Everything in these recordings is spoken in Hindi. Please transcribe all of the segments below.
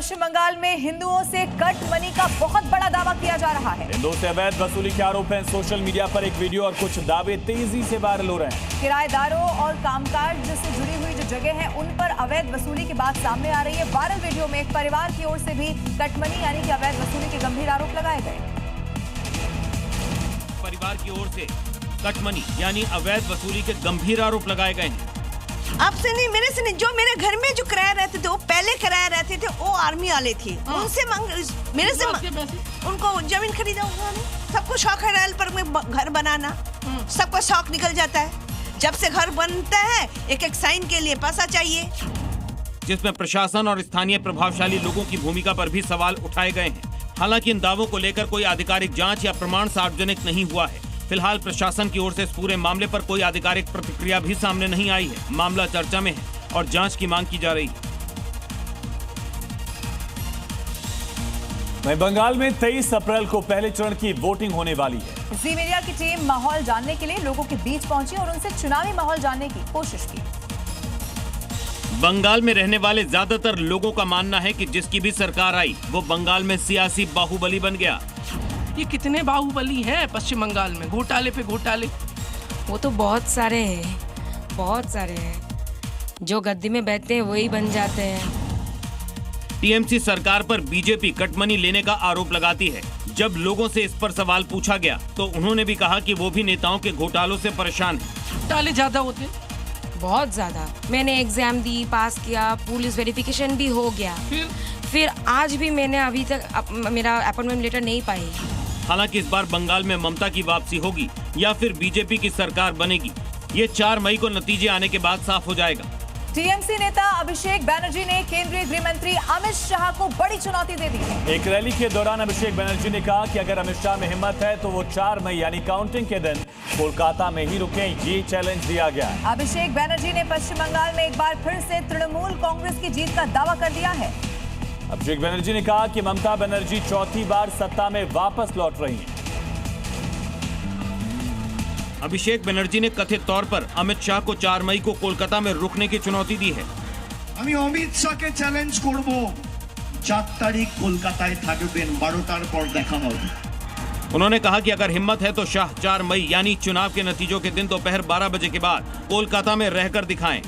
पश्चिम बंगाल में हिंदुओं से कट मनी का बहुत बड़ा दावा किया जा रहा है। हिंदुओं से अवैध वसूली के आरोप हैं। सोशल मीडिया पर एक वीडियो और कुछ दावे तेजी से वायरल हो रहे हैं। किराएदारों और कामकाज से जुड़ी हुई जो जगह है उन पर अवैध वसूली की बात सामने आ रही है। वायरल वीडियो में एक परिवार की ओर से भी कट मनी यानी कि अवैध वसूली के गंभीर आरोप लगाए गए। परिवार की ओर से कट मनी यानी अवैध वसूली के गंभीर आरोप लगाए गए हैं। आपसे नहीं, मेरे से नहीं। जो मेरे घर में जो किराया रहते थे, वो पहले किराया रहते थे, वो आर्मी वाले थे। उनसे मेरे से उनको जमीन खरीदा उन्होंने। सबको शौक है रेल पर में घर बनाना, सबका शौक निकल जाता है। जब से घर बनता है एक एक साइन के लिए पैसा चाहिए, जिसमें प्रशासन और स्थानीय प्रभावशाली लोगों की भूमिका पर भी सवाल उठाए गए हैं। हालांकि इन दावों को लेकर कोई आधिकारिक जांच या प्रमाण सार्वजनिक नहीं हुआ है। फिलहाल प्रशासन की ओर से इस पूरे मामले पर कोई आधिकारिक प्रतिक्रिया भी सामने नहीं आई है। मामला चर्चा में है और जांच की मांग की जा रही है। वहीं बंगाल में 23 अप्रैल को पहले चरण की वोटिंग होने वाली है। जी मीडिया की टीम माहौल जानने के लिए लोगों के बीच पहुंची और उनसे चुनावी माहौल जानने की कोशिश की। बंगाल में रहने वाले ज्यादातर लोगों का मानना है कि जिसकी भी सरकार आई वो बंगाल में सियासी बाहुबली बन गया। ये कितने बाहुबली हैं पश्चिम बंगाल में, घोटाले पे घोटाले। वो तो बहुत सारे हैं, बहुत सारे हैं। जो गद्दी में बैठते हैं वही बन जाते हैं। टीएमसी सरकार पर बीजेपी कटमनी लेने का आरोप लगाती है। जब लोगों से इस पर सवाल पूछा गया तो उन्होंने भी कहा कि वो भी नेताओं के घोटालों से परेशान हैं। घोटाले ज्यादा होते हैं, बहुत ज्यादा। मैंने एग्जाम दी, पास किया, पुलिस वेरिफिकेशन भी हो गया, फिर आज भी मैंने अभी तक मेरा अपॉइंटमेंट लेटर नहीं पाई। हालांकि इस बार बंगाल में ममता की वापसी होगी या फिर बीजेपी की सरकार बनेगी, ये 4 मई को नतीजे आने के बाद साफ हो जाएगा। टीएमसी नेता अभिषेक बनर्जी ने केंद्रीय गृह मंत्री अमित शाह को बड़ी चुनौती दे दी है। एक रैली के दौरान अभिषेक बनर्जी ने कहा कि अगर अमित शाह में हिम्मत है तो वो 4 मई यानी काउंटिंग के दिन कोलकाता में ही रुकें। ये चैलेंज दिया गया। अभिषेक बनर्जी ने पश्चिम बंगाल में एक बार फिर से तृणमूल कांग्रेस की जीत का दावा कर दिया है। अभिषेक बनर्जी ने कहा कि ममता बनर्जी चौथी बार सत्ता में वापस लौट रही हैं। अभिषेक बनर्जी ने कथित तौर पर अमित शाह को 4 मई को कोलकाता में रुकने की चुनौती दी है। আমি অমিত শাহকে চ্যালেঞ্জ করব 4 তারিখ কলকাতায় থাকবেন, 12টার পর দেখা হবে। उन्होंने कहा कि अगर हिम्मत है तो शाह 4 मई यानी चुनाव के नतीजों के दिन दोपहर 12 बजे के बाद कोलकाता में रहकर दिखाएं।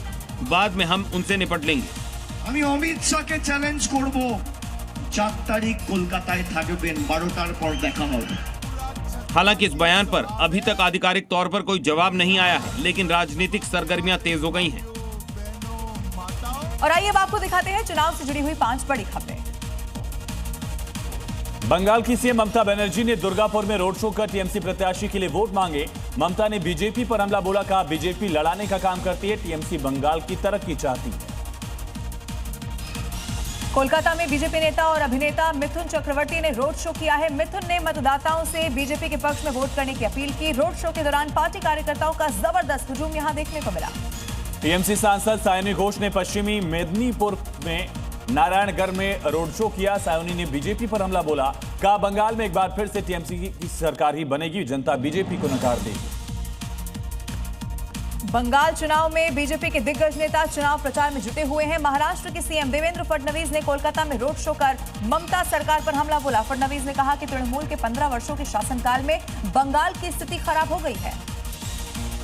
बाद में हम उनसे निपट लेंगे। আমি অমিত শাহকে চ্যালেঞ্জ করব 4 তারিখ কলকাতায় থাকবেন, 12টার পর দেখা হবে। हालांकि इस बयान पर अभी तक आधिकारिक तौर पर कोई जवाब नहीं आया है, लेकिन राजनीतिक सरगर्मियां तेज हो गई हैं। और आइए अब आपको दिखाते हैं चुनाव से जुड़ी हुई 5 बड़ी खबरें। बंगाल की सीएम ममता बनर्जी ने दुर्गापुर में रोड शो कर टीएमसी प्रत्याशी के लिए वोट मांगे। ममता ने बीजेपी पर हमला बोला, कहा बीजेपी लड़ाने का काम करती है, टीएमसी बंगाल की तरक्की चाहती है। कोलकाता में बीजेपी नेता और अभिनेता मिथुन चक्रवर्ती ने रोड शो किया है। मिथुन ने मतदाताओं से बीजेपी के पक्ष में वोट करने की अपील की। रोड शो के दौरान पार्टी कार्यकर्ताओं का जबरदस्त हुजूम यहां देखने को मिला। टीएमसी सांसद सायोनी घोष ने पश्चिमी मेदिनीपुर में नारायणगढ़ में रोड शो किया। सायोनी ने बीजेपी पर हमला बोला, कहा बंगाल में एक बार फिर से टीएमसी की सरकार ही बनेगी, जनता बीजेपी को नकार देगी। बंगाल चुनाव में बीजेपी के दिग्गज नेता चुनाव प्रचार में जुटे हुए हैं। महाराष्ट्र के सीएम देवेंद्र फडणवीस ने कोलकाता में रोड शो कर ममता सरकार पर हमला बोला। फडणवीस ने कहा कि तृणमूल के 15 वर्षों के शासनकाल में बंगाल की स्थिति खराब हो गई है।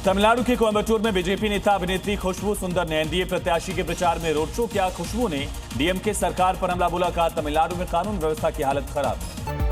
तमिलनाडु के कोयम्बटूर में बीजेपी नेता अभिनेत्री खुशबू सुंदर ने एनडीए प्रत्याशी के प्रचार में रोड शो किया। खुशबू ने डीएमके सरकार पर हमला बोला, कहा तमिलनाडु में कानून व्यवस्था की हालत खराब है।